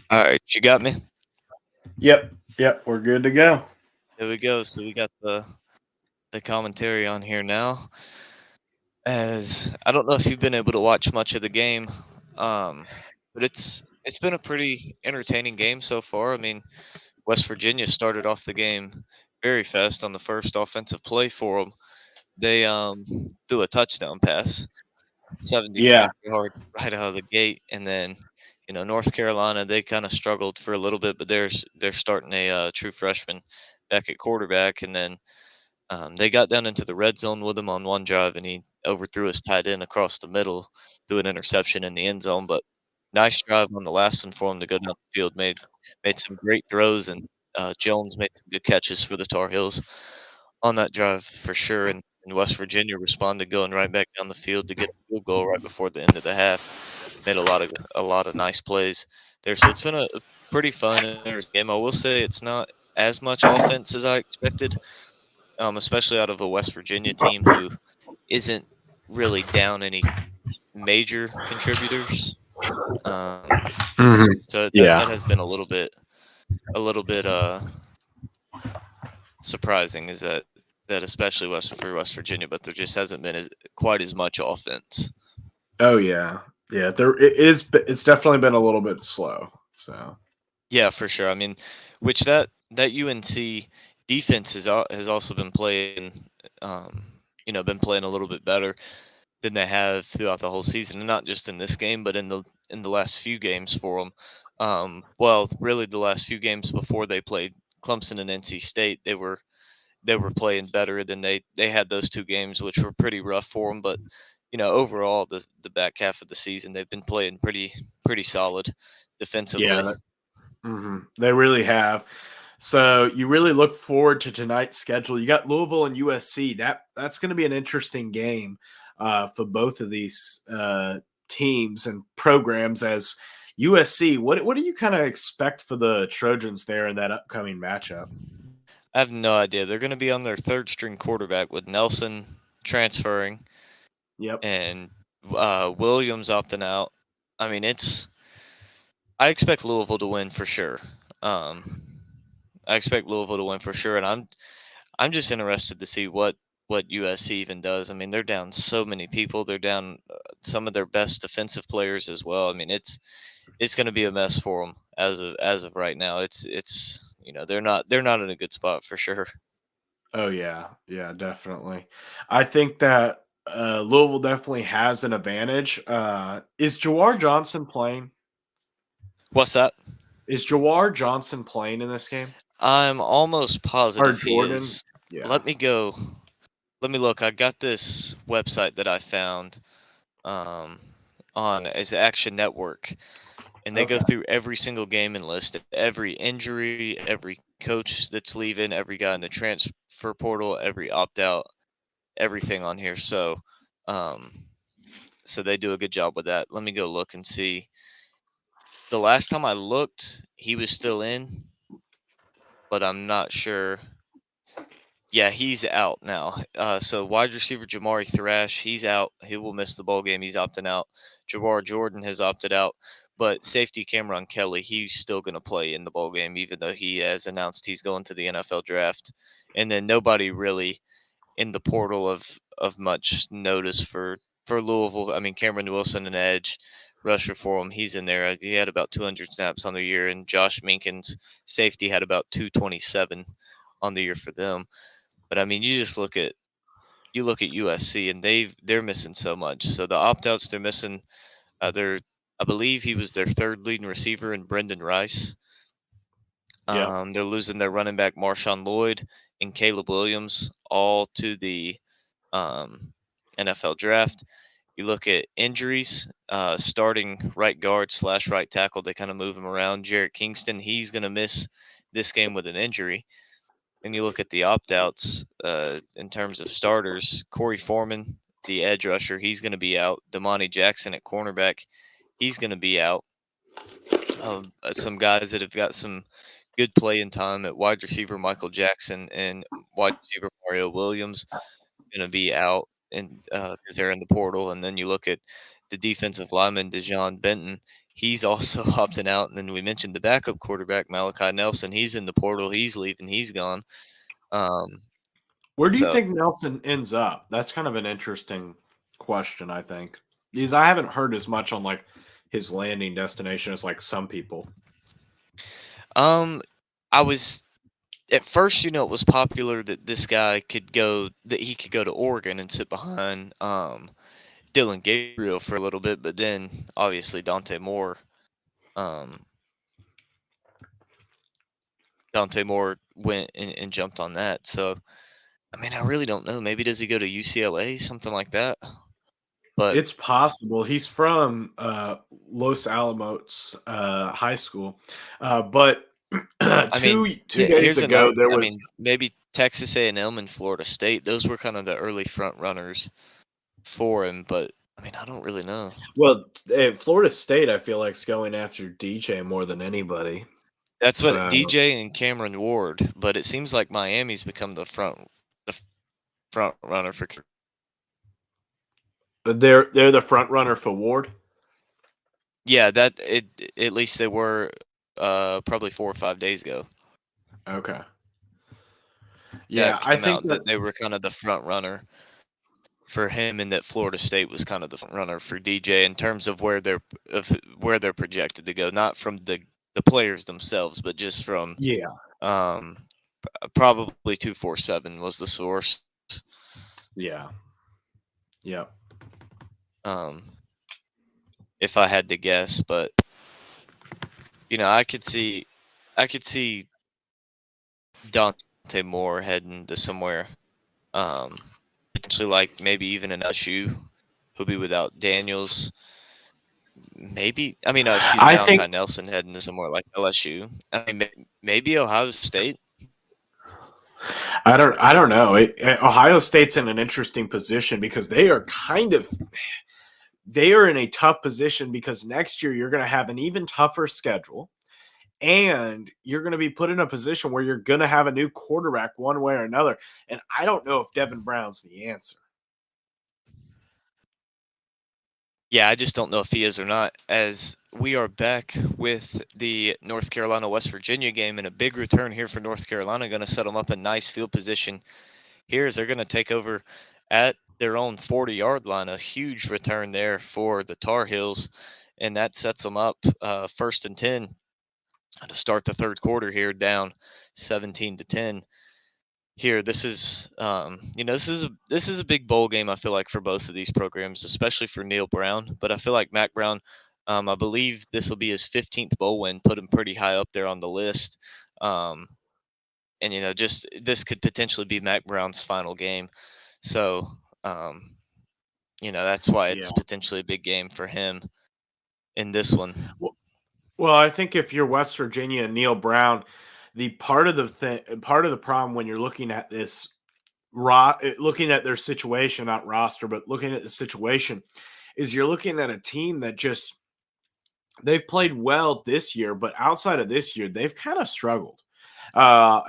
All right, you got me? Yep, yep, we're good to go. There we go. So we got the commentary on here now. As I don't know if you've been able to watch much of the game, um, but it's been a pretty entertaining game so far. I mean, West Virginia started off the game very fast on the first offensive play for them. They threw a touchdown pass, Yeah, 75-yard right out of the gate, and then North Carolina they kind of struggled for a little bit, but they're starting a true freshman back at quarterback, and then they got down into the red zone with him on one drive, and he overthrew his tight end across the middle, threw an interception in the end zone. But nice drive on the last one for him to go down the field. Made some great throws, and Jones made some good catches for the Tar Heels on that drive for sure. And West Virginia responded, going right back down the field to get a field goal right before the end of the half. Made a lot of nice plays there. So it's been a pretty fun and entertaining game. I will say it's not as much offense as I expected, especially out of a West Virginia team who isn't really down any major contributors. Um, hmm so that yeah, has been a little bit surprising is that especially West Virginia, but there just hasn't been as quite as much offense. oh yeah, yeah. There it is. It's definitely been a little bit slow. So Yeah, for sure. I mean, which that UNC defense has also been playing, um, been playing a little bit better than they have throughout the whole season, and not just in this game, but in the last few games for them. Well, really, the last few games before they played Clemson and NC State, they were playing better than they had those two games, which were pretty rough for them. But overall, the back half of the season, they've been playing pretty solid yeah, defensively. they really have. So you really look forward to tonight's schedule. You got Louisville and USC. That's going to be an interesting game for both of these teams and programs. As USC, what do you kind of expect for the Trojans there in that upcoming matchup? I have no idea. They're going to be on their third string quarterback with Nelson transferring Yep. and Williams opting out. I mean, I expect Louisville to win for sure. Um, I expect Louisville to win for sure, and I'm just interested to see what USC even does. I mean, they're down so many people. They're down some of their best defensive players as well. I mean, it's going to be a mess for them as of right now. It's they're not in a good spot for sure. Oh yeah, yeah, definitely. I think that Louisville definitely has an advantage. Is Jawar Johnson playing? What's that? Is Jawar Johnson playing in this game? I'm almost Or positive he Jordan? is. Yeah. Let me go. Let me look. I got this website that I found um, on is Action Network, and they go Okay. through every single game and list every injury, every coach that's leaving, every guy in the transfer portal, every opt out, everything on here. Um, so they do a good job with that. Let me go look and see. The last time I looked, he was still in, but I'm not sure. Yeah, he's out now. So wide receiver Jamari Thrash, he's out. He will miss the bowl game. He's opting out. Jawar Jordan has opted out, but safety Cameron Kelly, he's still going to play in the bowl game, even though he has announced he's going to the NFL draft. And then nobody really in the portal of much notice for Louisville. I mean, Cameron Wilson, an edge rusher for him, he's in there. He had about 200 snaps on the year, and Josh Minkins, safety, had about 227 on the year for them. But I mean, you look at USC and they're missing so much. So the opt outs they're missing, they're I believe he was their third leading receiver in Brendan Rice. Yep. They're losing their running back Marshawn Lloyd and Caleb Williams all to the um, NFL draft. You look at injuries, starting right guard slash right tackle, they kind of move him around. Jarrett Kingston, he's going to miss this game with an injury. And you look at the opt outs in terms of starters, Corey Foreman, the edge rusher, he's going to be out. Damani Jackson at cornerback, he's going to be out. Some guys that have got some good playing time at wide receiver, Michael Jackson, and wide receiver Mario Williams, going to be out and because they're in the portal. And then you look at the the defensive lineman Dejon Benton. He's also opting out, and then we mentioned the backup quarterback Malachi Nelson. He's in the portal. He's leaving. He's gone. Um, Where do you so think Nelson ends up? That's kind of an interesting question, I think. Because I haven't heard as much on like his landing destination as like some people. um, I was at first, it was popular that this guy that he could go to Oregon and sit behind Dylan Gabriel for a little bit, but then obviously um, Dante Moore went and jumped on that. So I mean, I really don't know. Maybe does he go to UCLA, something like that? But It's possible. He's from Los Alamos High School, but I mean, two days here's ago another. there I was mean, maybe Texas A&M and Florida State. Those were kind of the early front runners for him. But I mean, I don't really know. well, Florida State. I feel like is going after DJ more than anybody. That's what So DJ and Cameron Ward. But it seems like Miami's become the front runner for. they're the front runner for Ward. Yeah, at least they were probably 4 or 5 days ago. Okay. Yeah, That I came think out that that they were kind of the front runner for him, and that Florida State was kind of the front runner for DJ in terms of where they're projected to go, not from the players themselves, but just from yeah, um, probably 247 was the source. yeah, yeah. Um, if I had to guess, but I could see Dante Moore heading to somewhere, potentially like maybe even an LSU. Who'll be without Daniels. Maybe I mean, excuse me, I think Malachi Nelson heading to somewhere like LSU. I mean, maybe Ohio State. I don't know. Ohio State's in an interesting position because they are in a tough position because next year you're going to have an even tougher schedule and you're going to be put in a position where you're going to have a new quarterback one way or another. And I don't know if Devin Brown's the answer. Yeah, I just don't know if he is or not. As we are back with the North Carolina West Virginia game, and a big return here for North Carolina, going to set them up a nice field position here as they're going to take over at their own 40-yard line. A huge return there for the Tar Heels, and that sets them up 1st and 10 to start the third quarter here, down 17-10. Here, this is a big bowl game. I feel like for both of these programs, especially for Neil Brown. But I feel like Mac Brown, I believe this will be his 15th bowl win, put him pretty high up there on the list. Um, and just this could potentially be Mac Brown's final game. So, that's why Yeah. it's potentially a big game for him in this one. Well, I think if you're West Virginia and Neil Brown, the part of the problem when you're looking at this looking at their situation, not roster, but looking at the situation, is you're looking at a team that just they've played well this year, but outside of this year, they've kind of struggled.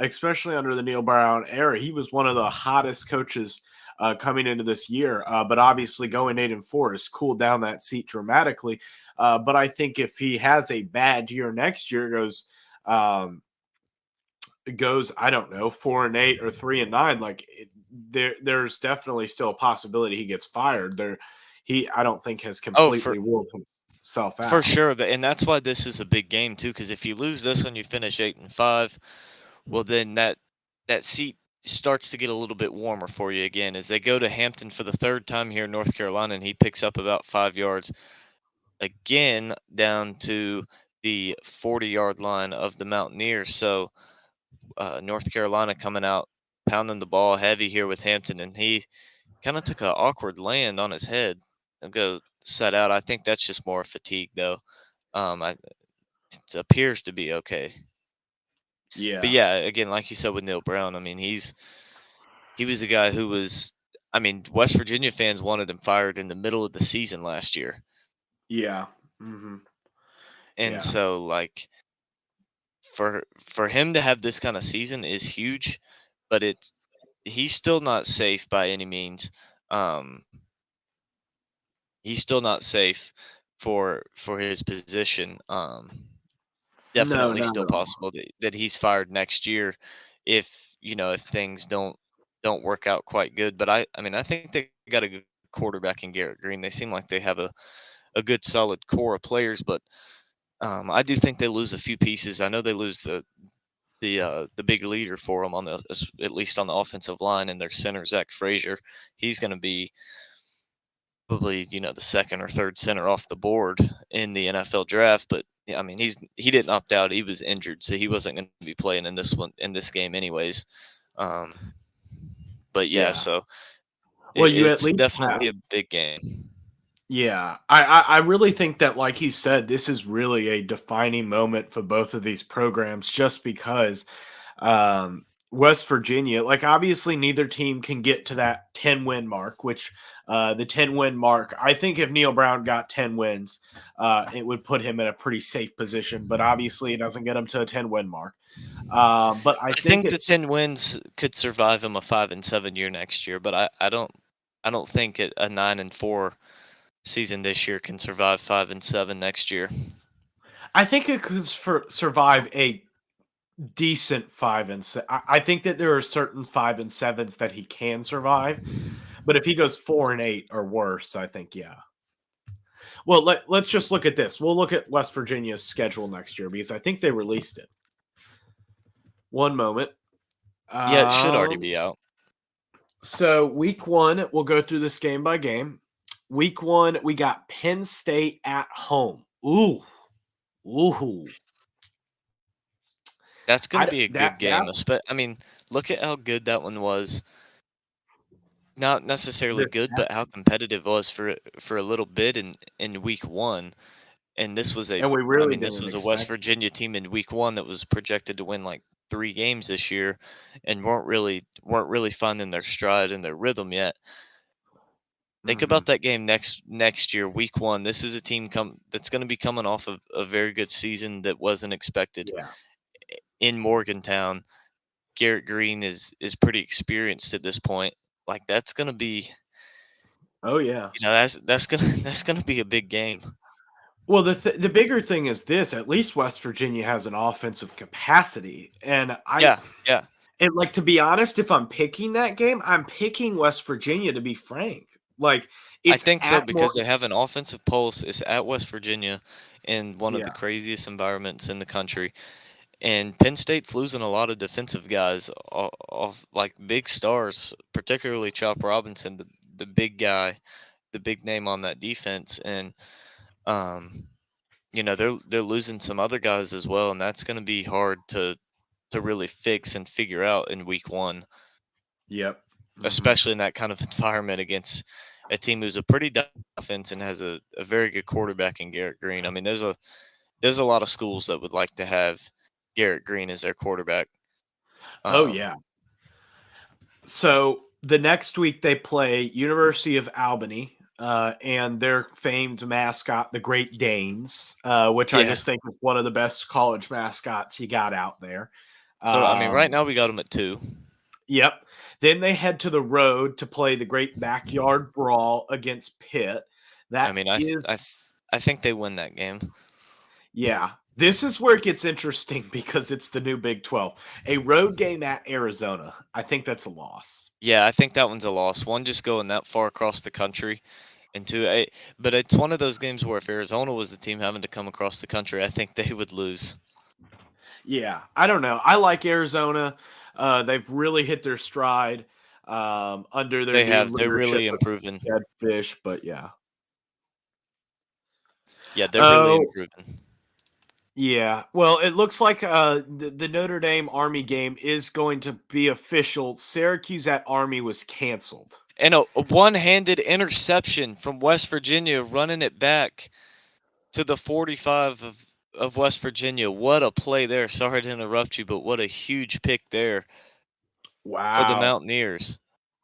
Especially under the Neil Brown era, he was one of the hottest coaches coming into this year. But obviously, going 8-4 has cooled down that seat dramatically. But I think if he has a bad year next year, goes I don't know 4-8 or 3-9, like there's definitely still a possibility he gets fired. I don't think has Oh, for completely ruled himself for out. sure, and that's why this is a big game too. Because if you lose this one, you finish 8-5. Well, then that seat starts to get a little bit warmer for you again as they go to Hampton for the third time here in North Carolina, and he picks up about 5 yards again down to the 40-yard line of the Mountaineers. So North Carolina coming out pounding the ball heavy here with Hampton, and he kind of took an awkward land on his head. He'll go set out. I think that's just more fatigue though. It appears to be okay. But Yeah, yeah, again, like you said with Neil Brown, I mean, he was a guy who was, I mean, West Virginia fans wanted him fired in the middle of the season last year. yeah, hmm And yeah, so like for him to have this kind of season is huge, but he's still not safe by any means. Um he's still not safe for his position. No, Definitely not still at all. possible that he's fired next year if if things don't work out quite good. But I mean I think they got a good quarterback in Garrett Green. They seem like they have a good solid core of players, but I do think they lose a few pieces. I know they lose the big leader for them at least on the offensive line, and their center Zach Frazier. He's going to be probably the second or third center off the board in the NFL draft. But yeah, I mean he didn't opt out. He was injured, so he wasn't going to be playing in this game anyways. Um, but yeah, Yeah. so Well, you at it's least have. definitely a big game. Yeah, I really think that, like you said, this is really a defining moment for both of these programs, just because West Virginia, like obviously, neither team can get to that 10-win mark. Which the 10-win mark, I think, if Neil Brown got 10 wins, it would put him in a pretty safe position. But obviously, it doesn't get him to a 10-win mark. But I I think think the it's 10 wins could survive him a 5-7 year next year, but I don't think a 9-4 season this year can survive 5-7 next year. I think it could survive a decent 5 and 7. I think that there are certain 5 and 7s that he can survive, but if he goes 4 and 8 or worse, I think yeah. Well, let's just look at this. We'll look at West Virginia's schedule next year because I think they released it. One moment. Yeah, it should already Um, be out. so week 1, we'll go through this game by game. Week 1, we got Penn State at home. Ooh. That's going to be a good game. That's I mean, look at how good that one was. Not necessarily the good, but how competitive it was for a little bit in week 1. And and we really this didn't was a West expect it. Virginia team in week 1 that was projected to win like 3 games this year and weren't really finding their stride and their rhythm yet. Think Mhm. about that game next year, week 1. This is a team that's going to be coming off of a very good season that wasn't expected Yeah. in Morgantown. Garrett Green is pretty experienced at this point. Like that's going to be, Oh yeah. that's going to that's going to be a big game. Well, the bigger thing is this: at least West Virginia has an offensive capacity, and Yeah, yeah. like, to be honest, if I'm picking that game, I'm picking West Virginia. To be frank, like I it's think so at more. because they have an offensive pulse. It's at West Virginia in one of the Yeah. craziest environments in the country. And Penn State's losing a lot of defensive guys off like big stars, particularly Chop Robinson, the big guy, the big name on that defense. And um, they're losing some other guys as well, and that's going to be hard to really fix and figure out in week 1, Yep. Mhm. especially in that kind of environment against a team who's a pretty offense and has a very good quarterback in Garrett Green. I mean, there's a lot of schools that would like to have Garrett Green as their quarterback. Oh yeah. Um, So the next week they play University of Albany, and their famed mascot, the Great Danes, which I yeah. just think is one of the best college mascots you got out there. So I mean, right Um, now we got them at 2. Yep. Then they head to the road to play the Great Backyard Brawl against Pitt. I That mean, is, I think they win that game. yeah. This is where it gets interesting because it's the new Big 12. A road game at Arizona. I think that's a loss. Yeah, I think that one's a loss. One, just going that far across the country, and two, but it's one of those games where if Arizona was the team having to come across the country, I think they would lose. Yeah. I don't know. I like Arizona. They've really hit their stride under their They new have. They're leadership really with improving. Jed Fish, but yeah. Yeah, they're really Oh, improving. yeah. Well, it looks like the Notre Dame Army game is going to be official. Syracuse at Army was canceled. And a one-handed interception from West Virginia running it back to the 45 of West Virginia. What a play there. Sorry to interrupt you, but what a huge pick there for the Wow. Mountaineers.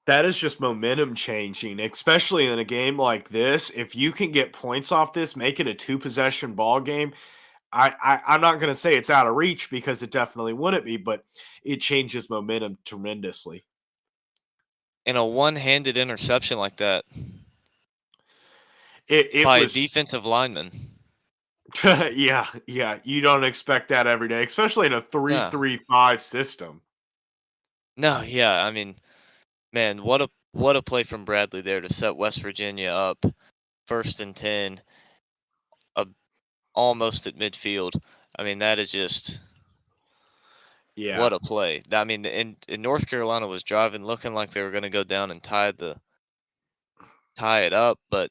That is just momentum changing, especially in a game like this. If you can get points off this, make it a two-possession ball game. I'm not going to say it's out of reach because it definitely wouldn't be, but it changes momentum tremendously. And a one-handed interception like that. it by a was defensive lineman. yeah, yeah. You don't expect that every day, especially in a three No, three five system. no, yeah. I mean, man, what a play from Bradley there to set West Virginia up 1st and 10, uh, almost at midfield. I mean, that is just Yeah, what a play. I mean, in North Carolina was driving, looking like they were going to go down and tie it up, but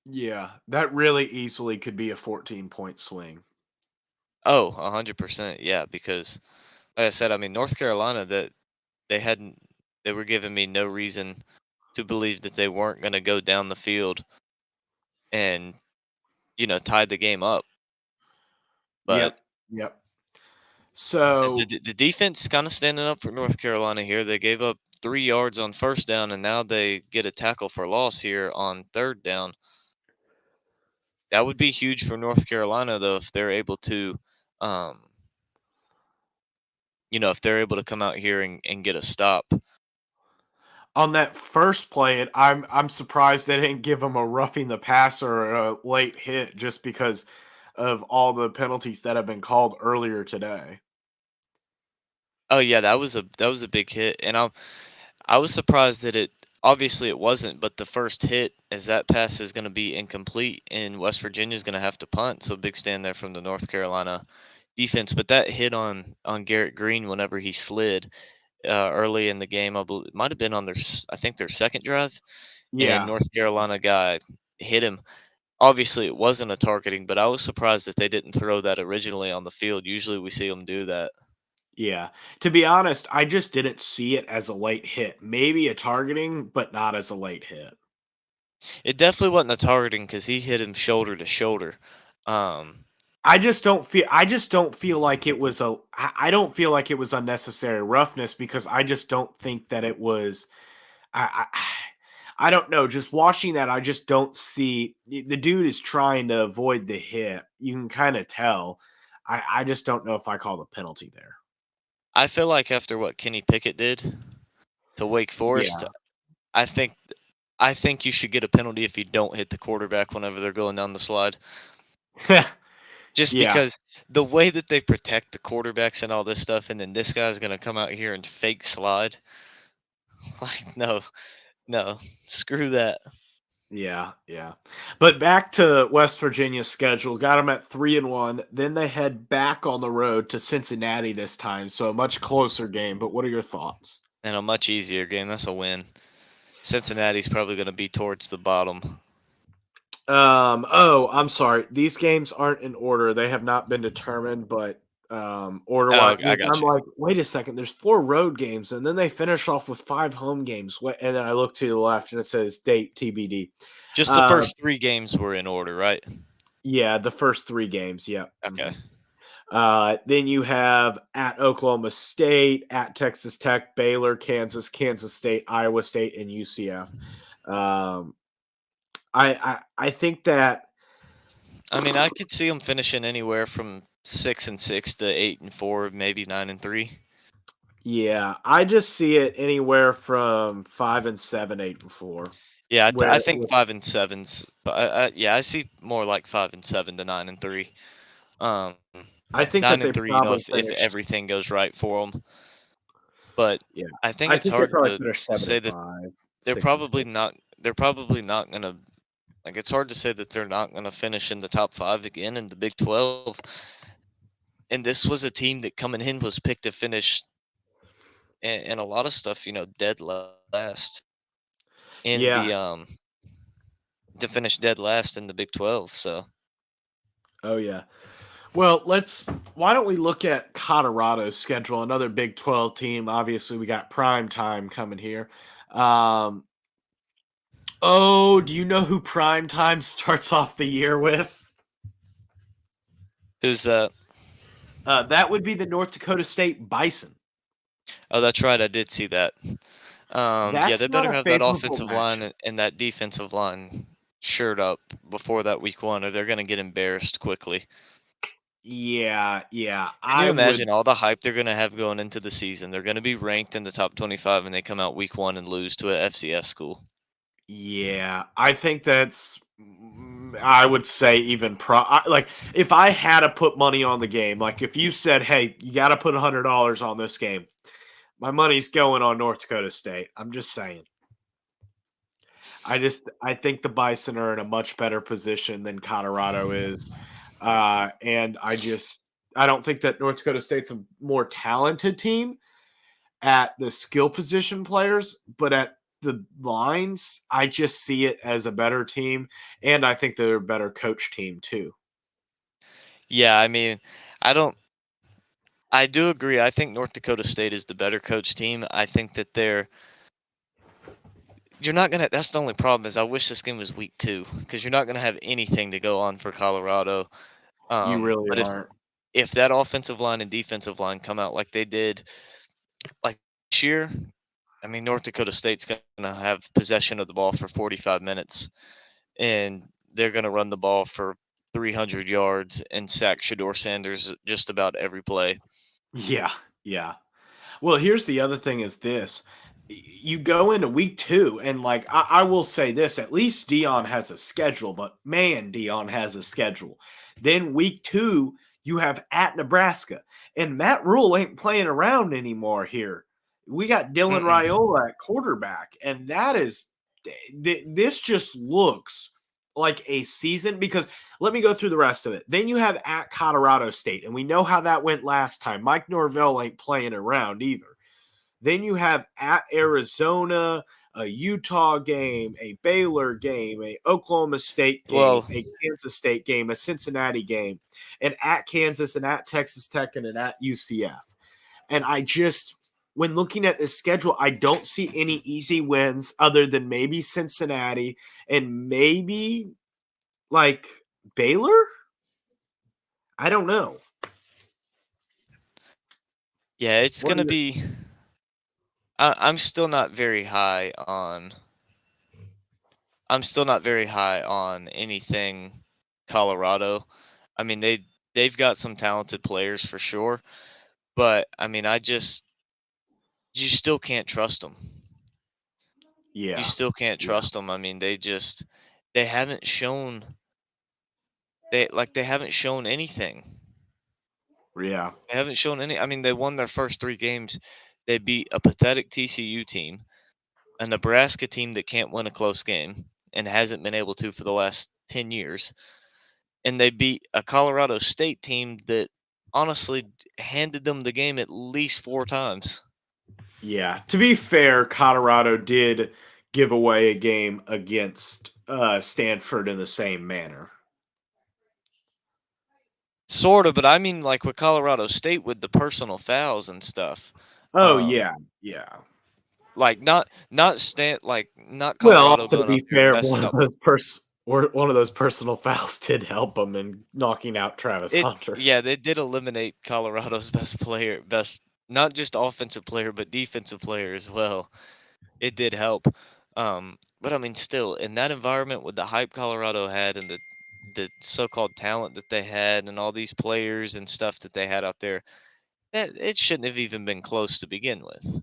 yeah. That really easily could be a 14-point swing. oh, 100%, yeah. Because like I said, I mean, North Carolina, that they hadn't, they were giving me no reason to believe that they weren't going to go down the field and tie the game up. But Yep, yep. is So the defense kind of standing up for North Carolina here? They gave up 3 yards on 1st down, and now they get a tackle for loss here on 3rd down. That would be huge for North Carolina, though, if they're able to, um, if they're able to come out here and get a stop. on that first play, I'm surprised they didn't give him a roughing the passer or a late hit just because of all the penalties that have been called earlier today. Oh yeah, that was a big hit, and I was surprised that it obviously it wasn't, but the first hit as that pass is going to be incomplete, and West Virginia's going to have to punt. So big stand there from the North Carolina defense. But that hit on Garrett Green whenever he slid early in the game, I believe it might have been on I think their second drive, and Yeah, North Carolina guy hit him. Obviously, it wasn't a targeting, but I was surprised that they didn't throw that originally on the field. Usually, we see them do that. yeah. To be honest, I just didn't see it as a late hit. Maybe a targeting, but not as a late hit. It definitely wasn't a targeting because he hit him shoulder to shoulder. Um, I just don't feel like it was I don't feel like it was unnecessary roughness because I just don't think that it was I I don't know, just watching that, I just don't see the dude is trying to avoid the hit. You can kinda tell. I just don't know if I call the penalty there. I feel like after what Kenny Pickett did to Wake Forest, Yeah. I think I think you should get a penalty if you don't hit the quarterback whenever they're going down the slide. Just Yeah, because the way that they protect the quarterbacks and all this stuff, and then this guy's gonna come out here and fake slide. Like, no, no, screw that. yeah, yeah. But back to West Virginia's schedule, got them at 3-1, then they head back on the road to Cincinnati this time, so a much closer game, but what are your thoughts? And a much easier game. That's a win. Cincinnati's probably gonna be towards the bottom. Oh, I'm sorry. These games aren't in order. They have not been determined, but order Oh, wise, I got I'm you. like, wait a second. There's 4 road games, and then they finish off with 5 home games. And then I look to the left, and it says date TBD. Just the Uh, first 3 games were in order, right? yeah, the first 3 games. Yep. Okay. Then you have at Oklahoma State, at Texas Tech, Baylor, Kansas, Kansas State, Iowa State, and UCF. Um, I think that I mean, I could see them finishing anywhere from 6-6 to 8-4, maybe 9-3. yeah, I just see it anywhere from 5-7, 8-4. Yeah, I Where think 5-7's, but yeah, I see more like 5-7 to 9-3. Um, I think nine that they and three, probably if finished. everything goes right for them. But Yeah, I think I it's think they hard probably to finished seven say and that five, they're 6-6. probably not. They're probably not gonna. Like, it's hard to say that they're not gonna finish in the top 5 again in the Big 12. And this was a team that coming in was picked to finish and a lot of stuff, dead last in Yeah. the to finish dead last in the Big 12. So Oh yeah. Well, why don't we look at Colorado's schedule, another Big 12 team. Obviously, we got prime time coming here. Um, oh, do you know who prime time starts off the year with? who's that? That would be the North Dakota State Bison. Oh, that's right. I did see that. Yeah, That's they not better a have that favorable offensive line matchup. and that defensive line shirt up before that week 1, or they're gonna get embarrassed quickly. Yeah, yeah. Can you I would imagine all the hype they're gonna have going into the season? They're gonna be ranked in the top 25, and they come out week 1 and lose to a FCS school. Yeah, I think that's I would say even like if I had to put money on the game, like if you said, "Hey, you got to put $100 on this game," my money's going on North Dakota State. I'm just saying. I think the Bison are in a much better position than Colorado is, and I don't think that North Dakota State's a more talented team at the skill position players, but at the lines, I just see it as a better team, and I think they're a better coach team too. Yeah, I mean, I don't. I do agree. I think North Dakota State is the better coach team. I think that you're not gonna. That's the only problem is I wish this game was week 2 because you're not gonna have anything to go on for Colorado. You really But aren't. if that offensive line and defensive line come out like they did like this year, I mean North Dakota State's gonna have possession of the ball for 45 minutes, and they're gonna run the ball for 300 yards and sack Shador Sanders just about every play. Yeah, yeah. Well, here's the other thing is this. You go into week 2, and like I will say this, at least Dion has a schedule, but man, Dion has a schedule. Then week 2, you have at Nebraska, and Matt Rule ain't playing around anymore here. We got Dylan Mm-mm. Raiola at quarterback, and that is this just looks like a season because let me go through the rest of it. Then you have at Colorado State, and we know how that went last time. Mike Norvell ain't playing around either. Then you have at Arizona, a Utah game, a Baylor game, a Oklahoma State game, Well, a Kansas State game, a Cincinnati game, and at Kansas and at Texas Tech and at UCF. And when looking at this schedule, I don't see any easy wins other than maybe Cincinnati and maybe like Baylor. I don't know. yeah, it's What are gonna your be. I'm still not very high on. I'm still not very high on anything Colorado. I mean, they've got some talented players for sure, but I mean, you still can't trust them. You Yeah, still can't yeah, trust them. I mean, they haven't shown they haven't shown anything. yeah, They haven't shown any. I mean, they won their first 3 games. They beat a pathetic TCU team, a Nebraska team that can't win a close game and hasn't been able to for the last 10 years. And they beat a Colorado State team that honestly handed them the game at least 4 times. yeah. To be fair, Colorado did give away a game against Stanford in the same manner. Sort of, but I mean like with Colorado State with the personal fouls and stuff. Oh Um yeah, yeah. like not Well, Colorado also to going up be there and fair, messing up. one of those personal fouls did help them in knocking out Travis It Hunter. Yeah, they did eliminate Colorado's best not just offensive player but defensive player as well. It did help. But I mean, still, in that environment with the hype Colorado had and the so-called talent that they had and all these players and stuff that they had out there, that it shouldn't have even been close to begin with.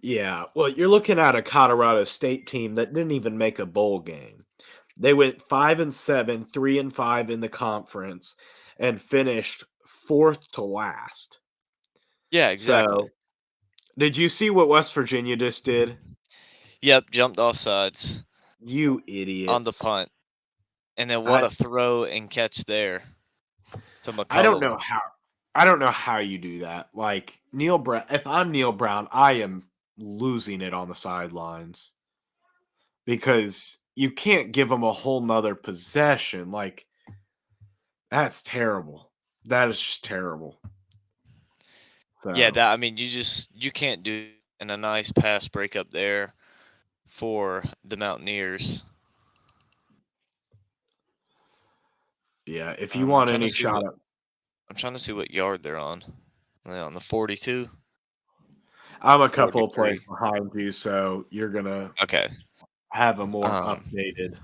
Yeah, well, you're looking at a Colorado State team that didn't even make a bowl game. They went 5-7, 3-5 in the conference, and finished fourth to last. Yeah, exactly. So, did you see what West Virginia just did? Yep, jumped off sides You on the idiots! punt, and then what I a throw and catch there to I don't McCullum. know how I don't know how you do that. Like Neil Brown, if I'm Neil Brown, I am losing it on the sidelines because you can't give them a whole nother possession. Like that's terrible. That is just terrible. Yeah, So that I mean, you can't do and a nice pass breakup there for the Mountaineers. yeah, if you I'm want trying to any see shot what at I'm trying to see what yard they're on. They're on the 42 I'm or a couple of 43. plays behind you, so you're gonna Okay. have a more Um, updated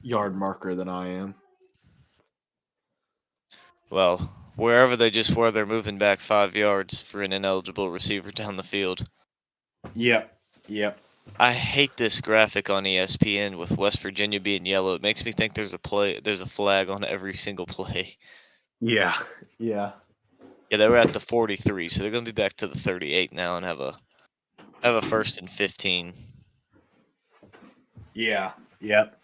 yard marker than I am. well, wherever they just were, they're moving back 5 yards for an ineligible receiver down the field. Yep. Yep. I hate this graphic on ESPN with West Virginia being yellow. It makes me think there's a flag on every single play. Yeah. Yeah. Yeah, they were at the 43, so they're gonna be back to the 38 now and have a 1st and 15. Yeah. Yep.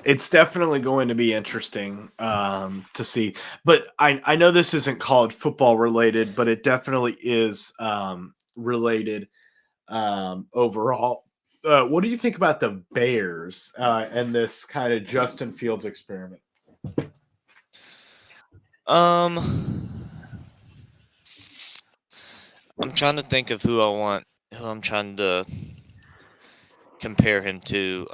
It's definitely going to be interesting to see. But I know this isn't college football related, but it definitely is related overall. What do you think about the Bears and this kind of Justin Fields experiment? Um, I'm trying to think of who I'm trying to compare him to.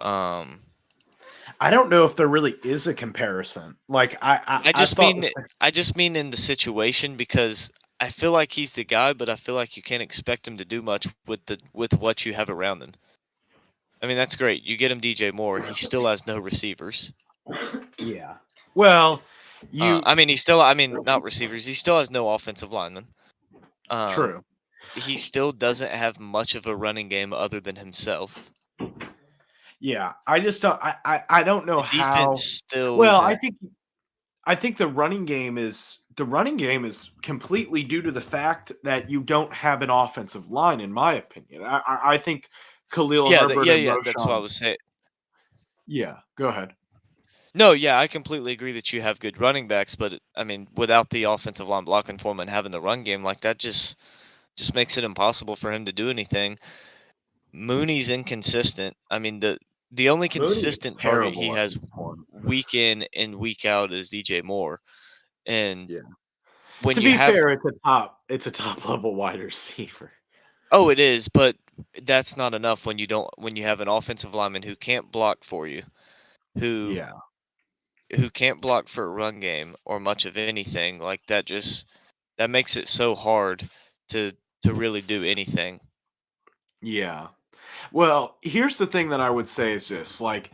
I don't know if there really is a comparison. Like I I just thought. mean I just mean in the situation because I feel like he's the guy, but I feel like you can't expect him to do much with what you have around him. I mean, that's great. You get him DJ Moore, he still has no receivers. Yeah. Well, you I mean, not receivers. He still has no offensive lineman. Um, true. he still doesn't have much of a running game other than himself. Yeah, I just don't. I don't know The defense how. still Well, isn't. I think the running game is completely due to the fact that you don't have an offensive line, in my opinion. I think Khalil Yeah, Herbert yeah, and yeah. That's what I Roshan. was saying. Yeah, go ahead. No, yeah, I completely agree that you have good running backs, but I mean, without the offensive line blocking for him and having the run game like that, just makes it impossible for him to do anything. Mooney's inconsistent. I mean, the only Mooney is consistent target he terrible at has week one. week in and week out is DJ Moore. And Yeah. when To you be have fair, it's a top level wide receiver. oh, it is, but that's not enough when you have an offensive lineman who can't block for you, who Yeah. who can't block for a run game or much of anything. Like that makes it so hard to really do anything. Yeah. Well, here's the thing that I would say is this, like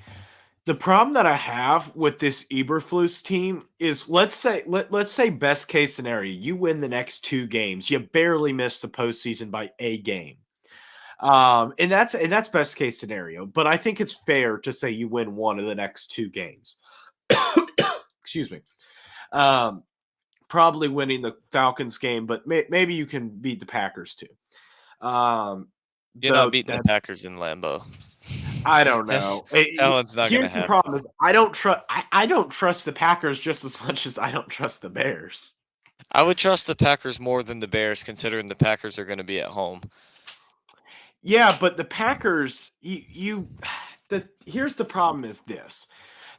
the problem that I have with this Eberflus team is let's say best case scenario, you win the next two games. You barely miss the postseason by a game. And that's best case scenario, but I think it's fair to say you win one of the next two games. Excuse me. Um, Probably winning the Falcons game, but maybe you can beat the Packers too. Um, You're not though beating the that Packers in Lambeau. I don't That's know. that one's not gonna Here's the happen. problem: is I don't trust the Packers just as much as I don't trust the Bears. I would trust the Packers more than the Bears, considering the Packers are going to be at home. Yeah, but the Packers, here's the problem: is this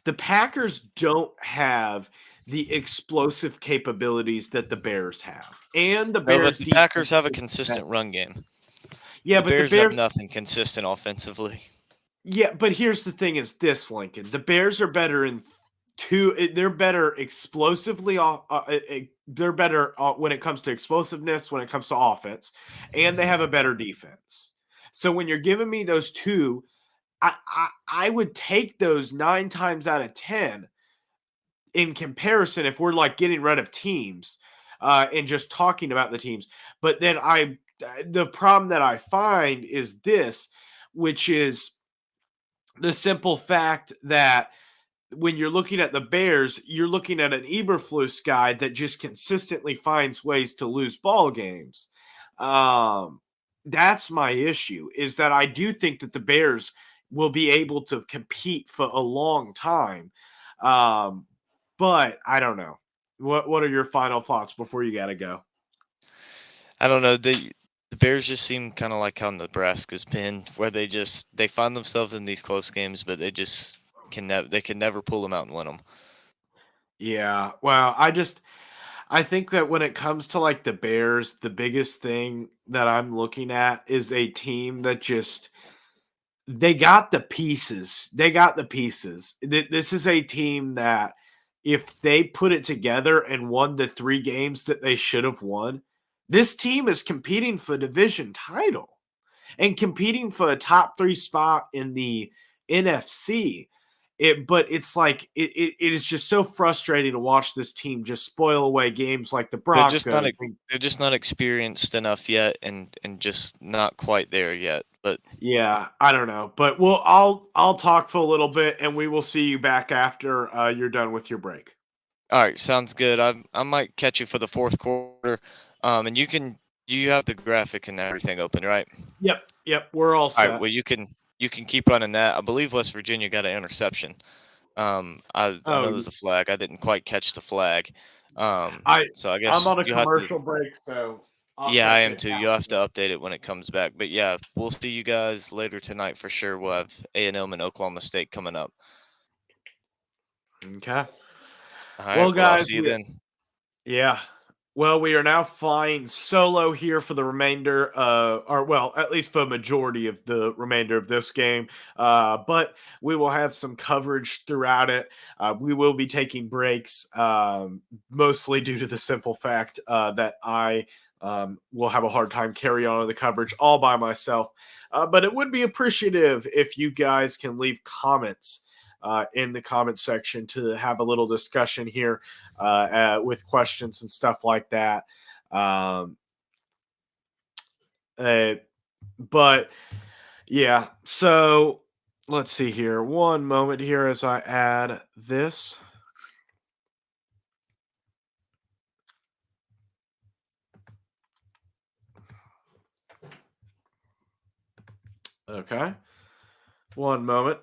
the Packers don't have the explosive capabilities that the Bears have, and the No, but Bears the Packers defense have a isn't that. consistent run game. Yeah, The but the Bears have Bears. nothing consistent offensively. Yeah, but here's the thing: is this Lincoln? The Bears are better in two. They're better explosively. They're better when it comes to explosiveness, when it comes to offense, and they have a better defense. So when you're giving me those two, I would take those 9 times out of 10 in comparison if we're like getting rid of teams and just talking about the teams. But then the problem that I find is this, which is the simple fact that when you're looking at the Bears, you're looking at an Eberflus guy that just consistently finds ways to lose ball games. Um, that's my issue. Is that I do think that the Bears will be able to compete for a long time, um, but I don't know. What are your final thoughts before you gotta go? I don't know. The Bears just seem kind of like how Nebraska's been, where they find themselves in these close games, but they just can never pull them out and win them. Yeah, well, I think that when it comes to like the Bears, the biggest thing that I'm looking at is a team that just they got the pieces. They got the pieces. This is a team that if they put it together and won the 3 games that they should have won, this team is competing for a division title and competing for a top 3 spot in the NFC. but it's like it is just so frustrating to watch this team just spoil away games like the They're just not Broncos. they're just not experienced enough yet, and just not quite there yet. But Yeah, I don't know, but I'll talk for a little bit, and we will see you back after you're done with your break. all right, sounds good. I might catch you for the fourth quarter. And you have the graphic and everything open, right? Yep, we're all All right. set. Well, you can keep running that. I believe West Virginia got an interception. I Oh, know there's a flag. I didn't quite catch the flag. I So I I'm guess on a you have to. commercial break, so I'll Yeah, I catch am it too. You'll have to after. update it when it comes back. But yeah, we'll see you guys later tonight for sure. We'll have A&M and Oklahoma State coming up. Okay. All Well, right. Well, I'll guys, see you then. yeah. Well, we are now flying solo here for the remainder, or well, at least for a majority of the remainder of this game. But we will have some coverage throughout it. We will be taking breaks, mostly due to the simple fact that I will have a hard time carrying on the coverage all by myself. But it would be appreciative if you guys can leave comments in the comment section to have a little discussion here with questions and stuff like that. Um, uh, but yeah, so let's see here. One moment here as I add this. Okay. One moment.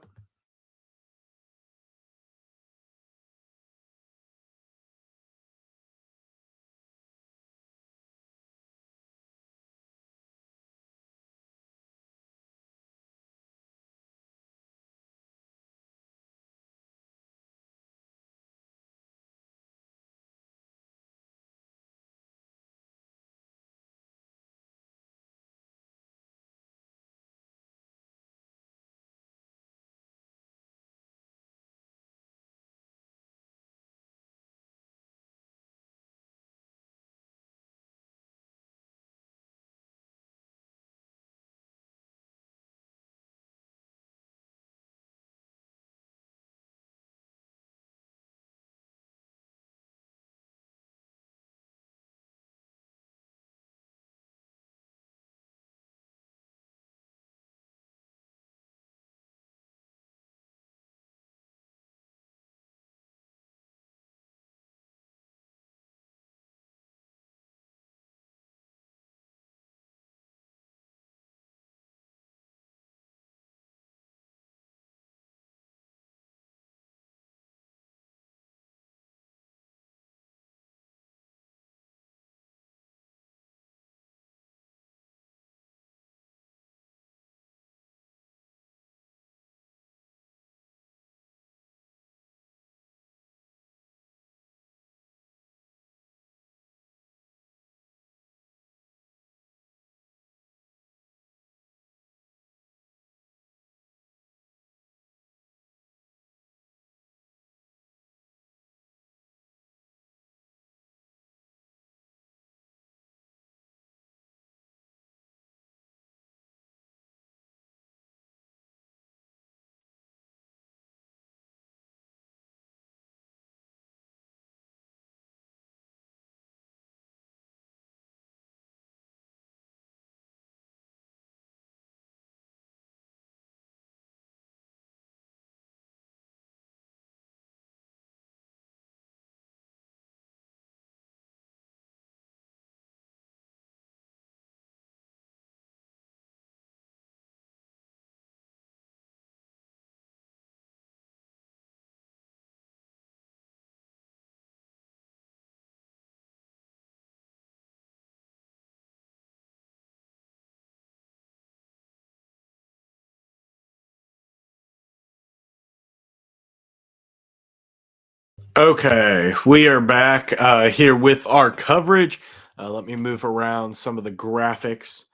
Okay, we are back here with our coverage. Let me move around some of the graphics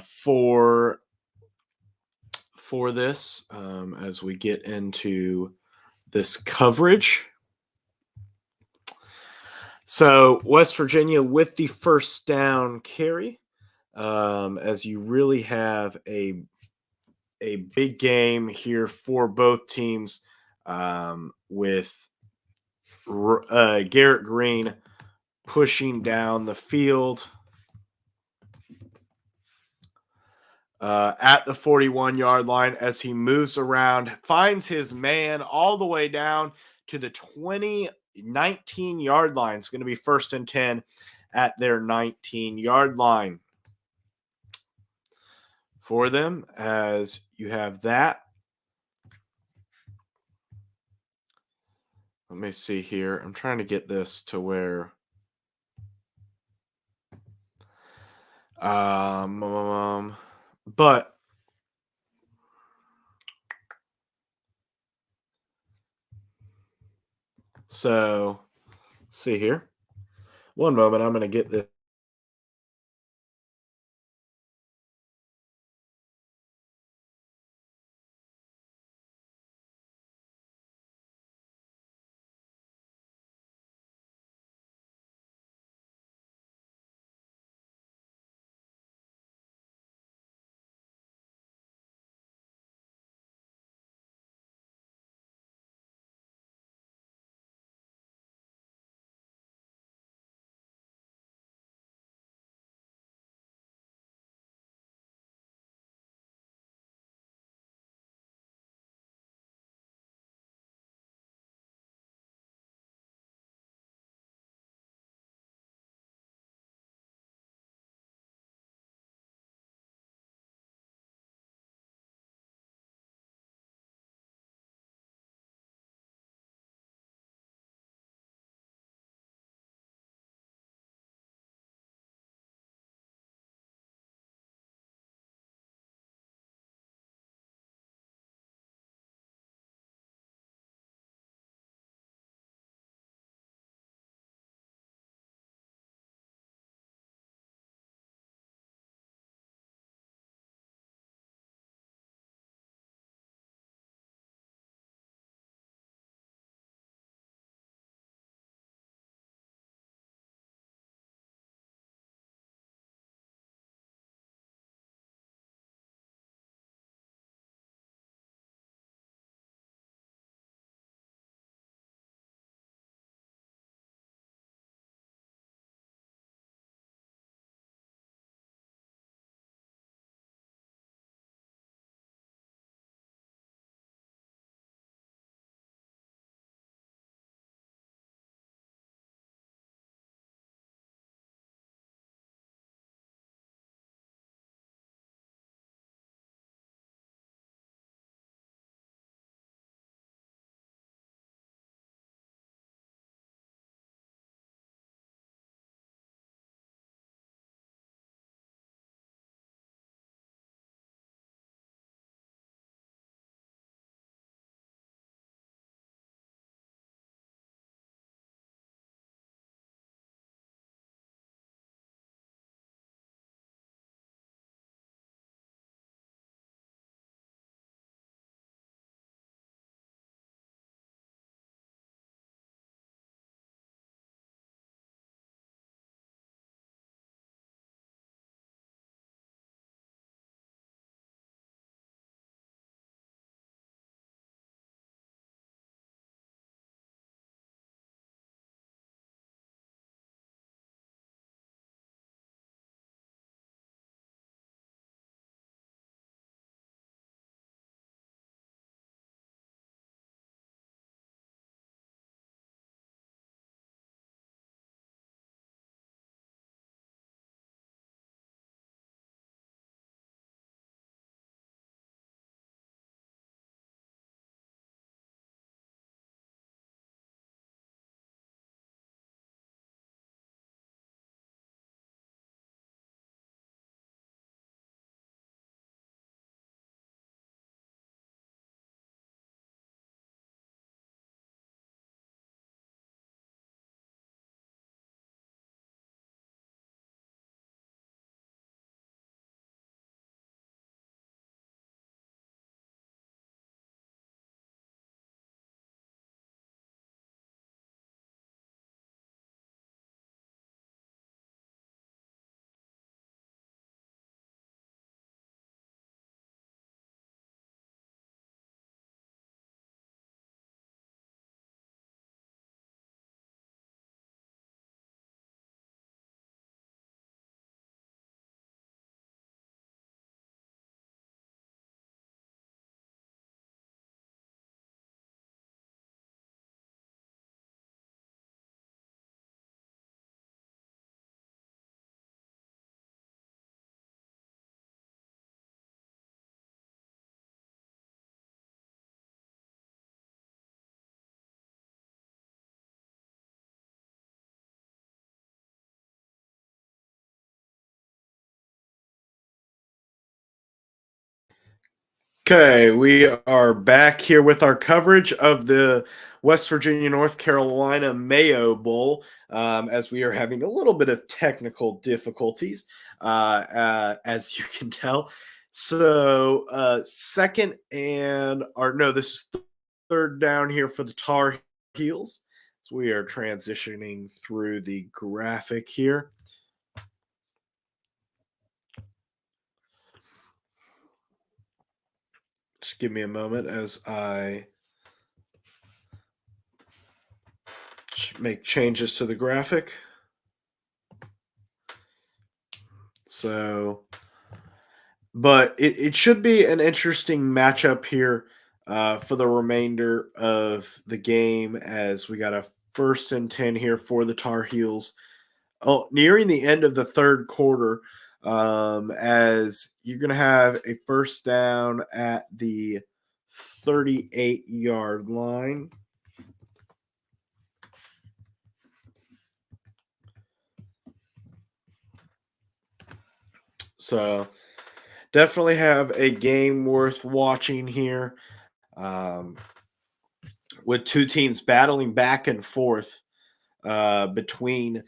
for this as we get into this coverage. So West Virginia with the first down carry, as you really have a big game here for both teams with Garrett Green pushing down the field at the 41-yard line as he moves around, finds his man all the way down to the 19-yard line. It's going to be 1st and 10 at their 19-yard line for them as you have that. Let me see here. I'm trying to get this to where but so see here. One moment, I'm going to get this. Okay, we are back here with our coverage of the West Virginia North Carolina Mayo Bowl, as we are having a little bit of technical difficulties, as you can tell. So, second and or no, this is third down here for the Tar Heels. So we are transitioning through the graphic here. Just give me a moment as I make changes to the graphic. So, but it should be an interesting matchup here for the remainder of the game as we got a 1st and 10 here for the Tar Heels. Oh, nearing the end of the third quarter, as you're going to have a first down at the 38-yard line. So definitely have a game worth watching here, with two teams battling back and forth between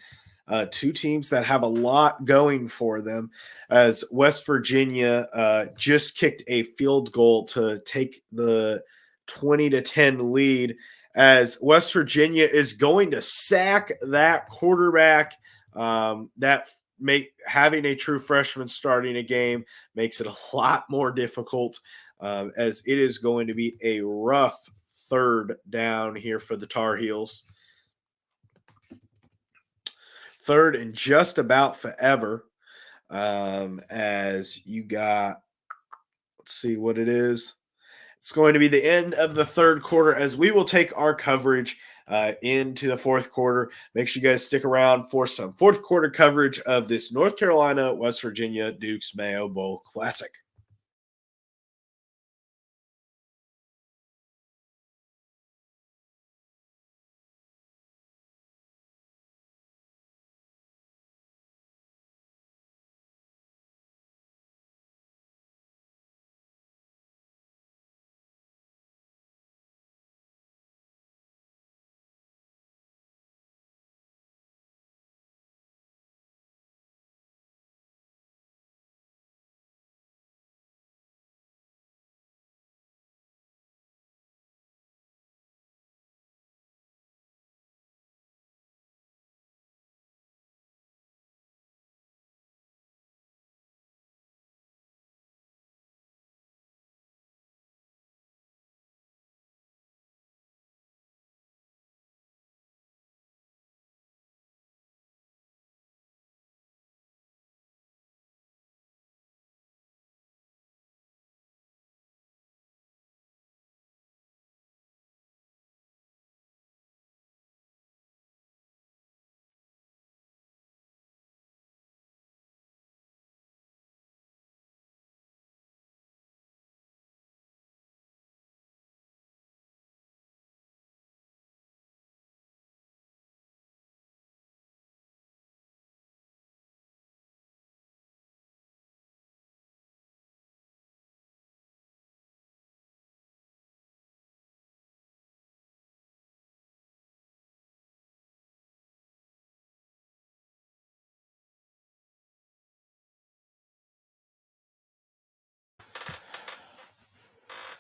two teams that have a lot going for them, as West Virginia just kicked a field goal to take the 20-10 lead, as West Virginia is going to sack that quarterback. That make having a true freshman starting a game makes it a lot more difficult, as it is going to be a rough third down here for the Tar Heels. Third and just about forever, as you got, let's see what it is. It's going to be the end of the third quarter as we will take our coverage into the fourth quarter. Make sure you guys stick around for some fourth quarter coverage of this North Carolina, West Virginia Dukes Mayo Bowl Classic.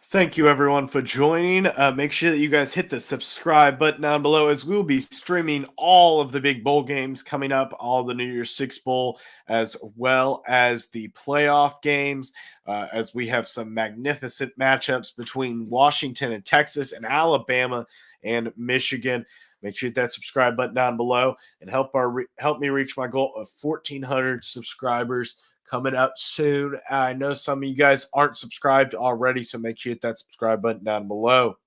Thank you, everyone, for joining. Make sure that you guys hit the subscribe button down below, as we will be streaming all of the big bowl games coming up, all the New Year's Six Bowl, as well as the playoff games, as we have some magnificent matchups between Washington and Texas and Alabama and Michigan. Make sure you hit that subscribe button down below and help me reach my goal of 1,400 subscribers coming up soon. I know some of you guys aren't subscribed already, so make sure you hit that subscribe button down below.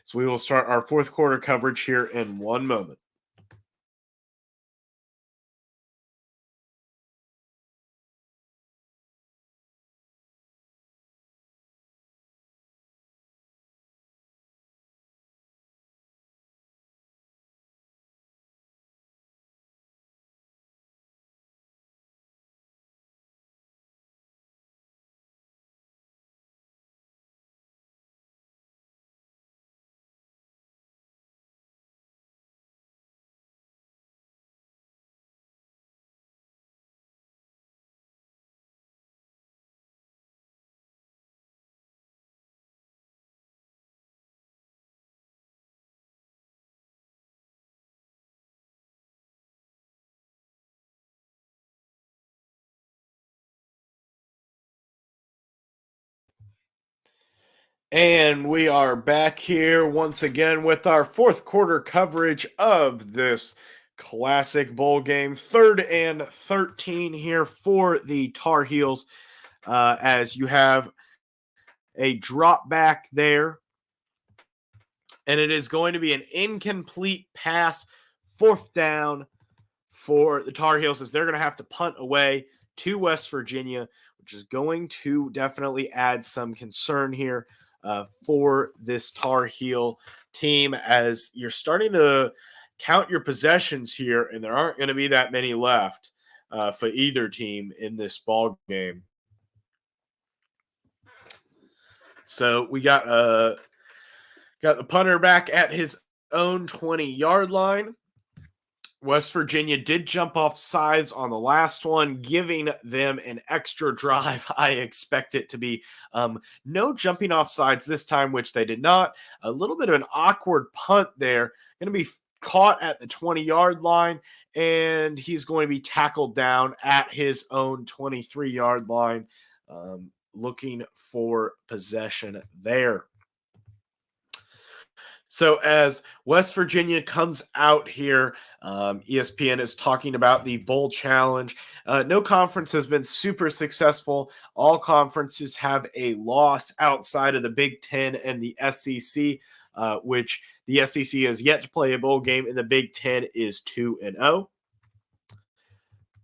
So we will start our fourth quarter coverage here in 1 moment. And we are back here once again with our fourth quarter coverage of this classic bowl game. 3rd and 13 here for the Tar Heels, as you have a drop back there. And it is going to be an incomplete pass, 4th down for the Tar Heels, as they're going to have to punt away to West Virginia, which is going to definitely add some concern here for this Tar Heel team, as you're starting to count your possessions here, and there aren't going to be that many left for either team in this ball game. So we got the punter back at his own 20-yard line. West Virginia did jump off sides on the last one, giving them an extra drive. I expect it to be no jumping off sides this time, which they did not. A little bit of an awkward punt there. Going to be caught at the 20-yard line, and he's going to be tackled down at his own 23-yard line, looking for possession there. So as West Virginia comes out here, ESPN is talking about the bowl challenge. No conference has been super successful. All conferences have a loss outside of the Big Ten and the SEC, which the SEC has yet to play a bowl game, and the Big Ten is 2-0.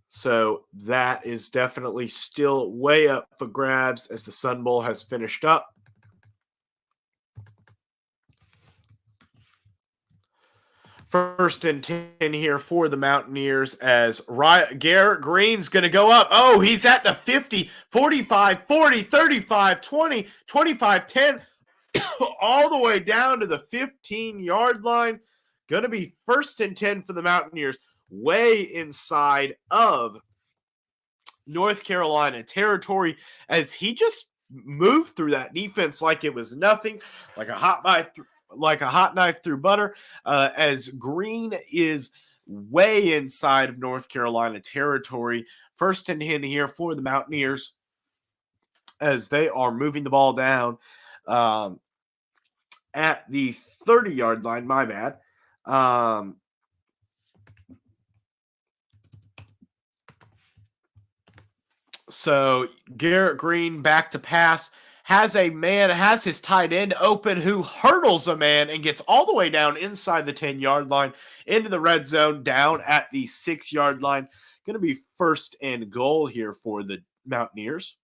So that is definitely still way up for grabs as the Sun Bowl has finished up. First and 10 here for the Mountaineers, as Garrett Green's going to go up. Oh, he's at the 50, 45, 40, 35, 20, 25, 10, all the way down to the 15-yard line. Going to be first and 10 for the Mountaineers, way inside of North Carolina territory, as he just moved through that defense like it was nothing, like a hot knife through butter, as Green is way inside of North Carolina territory. First and 10 here for the Mountaineers, as they are moving the ball down at the 30-yard line. My bad. So Garrett Green back to pass. Has his tight end open, who hurdles a man and gets all the way down inside the 10-yard line into the red zone, down at the 6-yard line. Going to be first and goal here for the Mountaineers.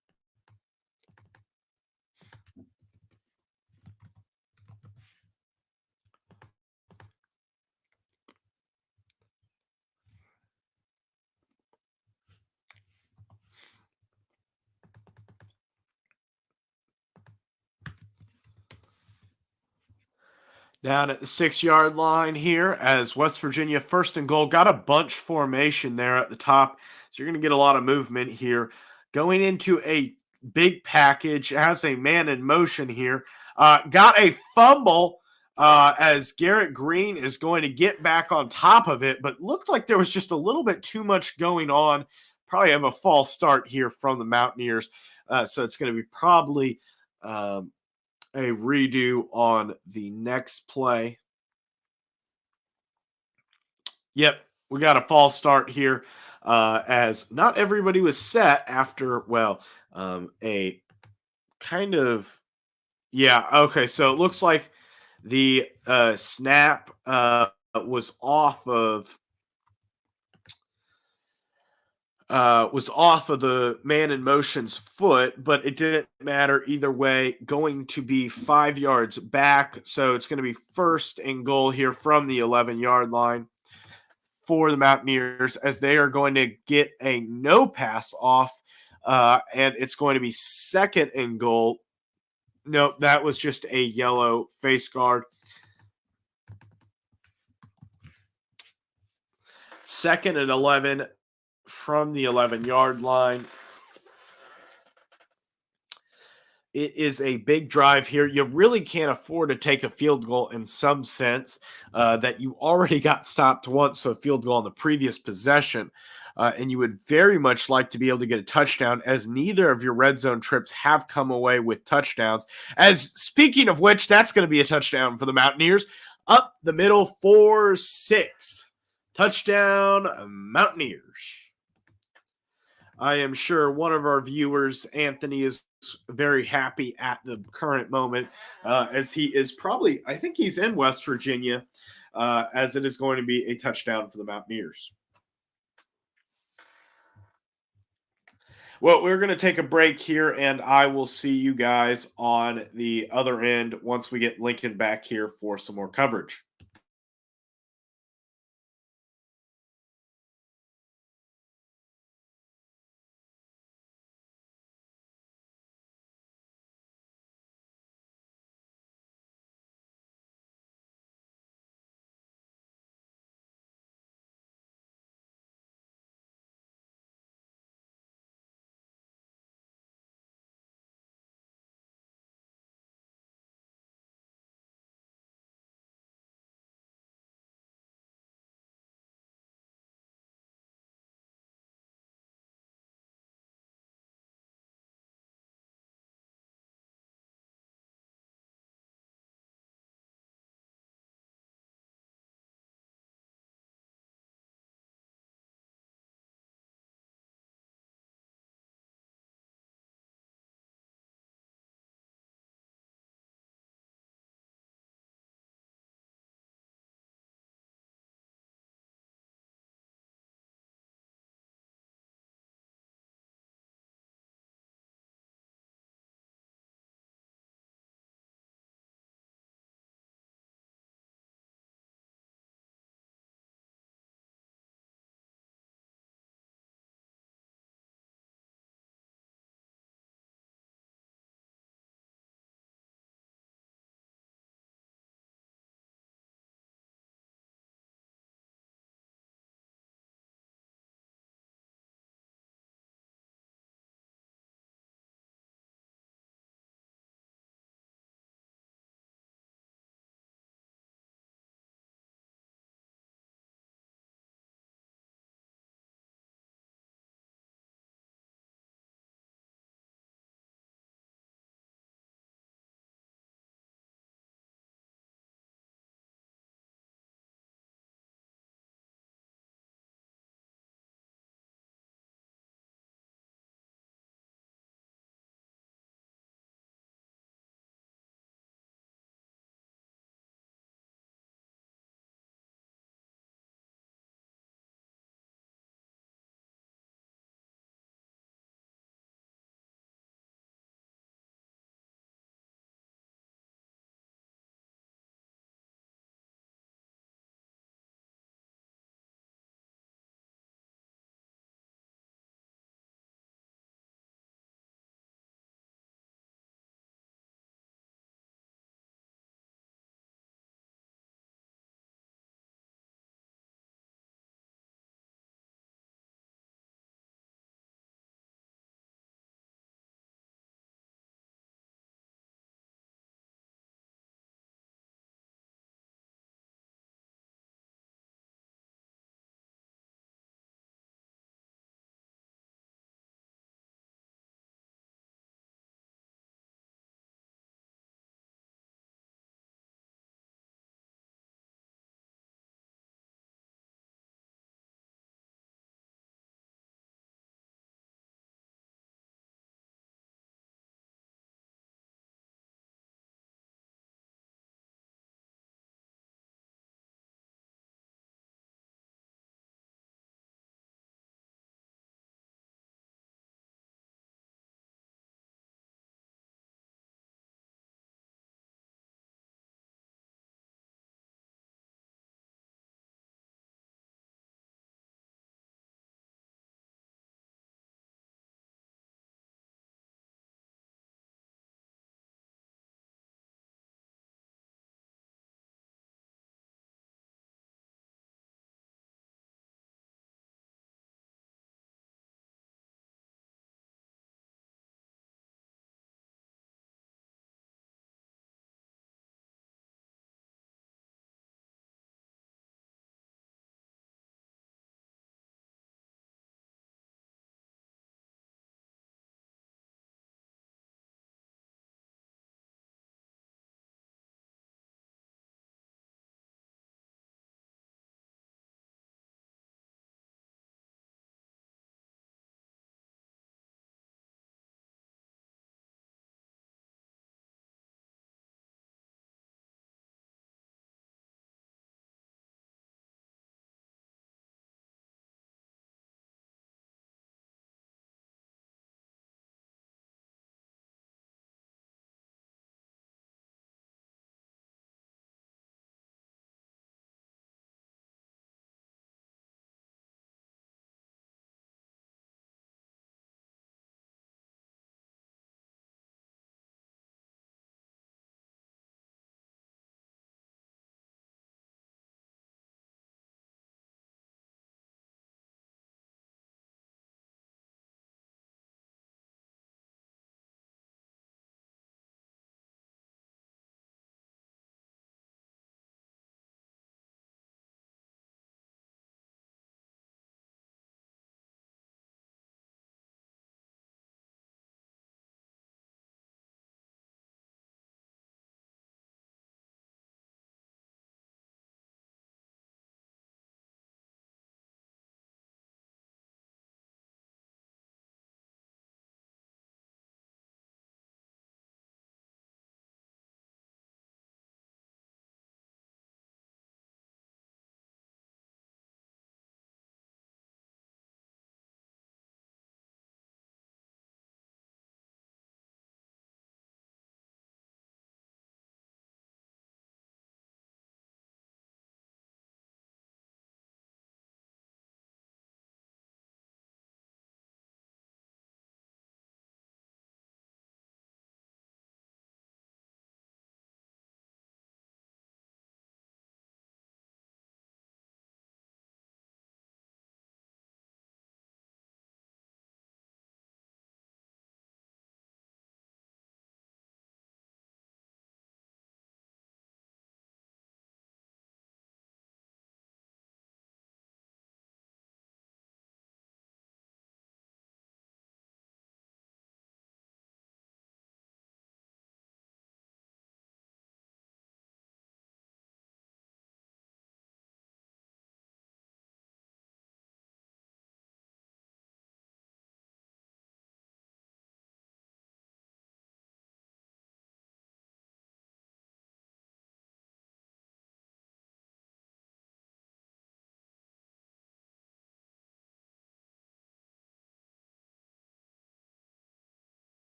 Down at the 6-yard line here, as West Virginia first and goal. Got a bunch formation there at the top, so you're going to get a lot of movement here. Going into a big package, has a man in motion here. Got a fumble as Garrett Green is going to get back on top of it, but looked like there was just a little bit too much going on. Probably have a false start here from the Mountaineers, so it's going to be probably a redo on the next play. Yep, we got a false start here, as not everybody was set after, a kind of, okay, so it looks like the snap was off of the man in motion's foot, but it didn't matter either way. Going to be 5 yards back, so it's going to be first and goal here from the 11-yard line for the Mountaineers, as they are going to get a no pass off, and it's going to be second and goal. Nope, that was just a yellow face guard. Second and 11 from the 11-yard line. It is a big drive here. You really can't afford to take a field goal in some sense, that you already got stopped once for a field goal on the previous possession. and you would very much like to be able to get a touchdown, as neither of your red zone trips have come away with touchdowns. As speaking of which, that's going to be a touchdown for the Mountaineers. Up the middle, 4-6. Touchdown, Mountaineers. I am sure one of our viewers, Anthony, is very happy at the current moment, as he is probably, I think he's in West Virginia, as it is going to be a touchdown for the Mountaineers. Well, we're going to take a break here, and I will see you guys on the other end once we get Lincoln back here for some more coverage.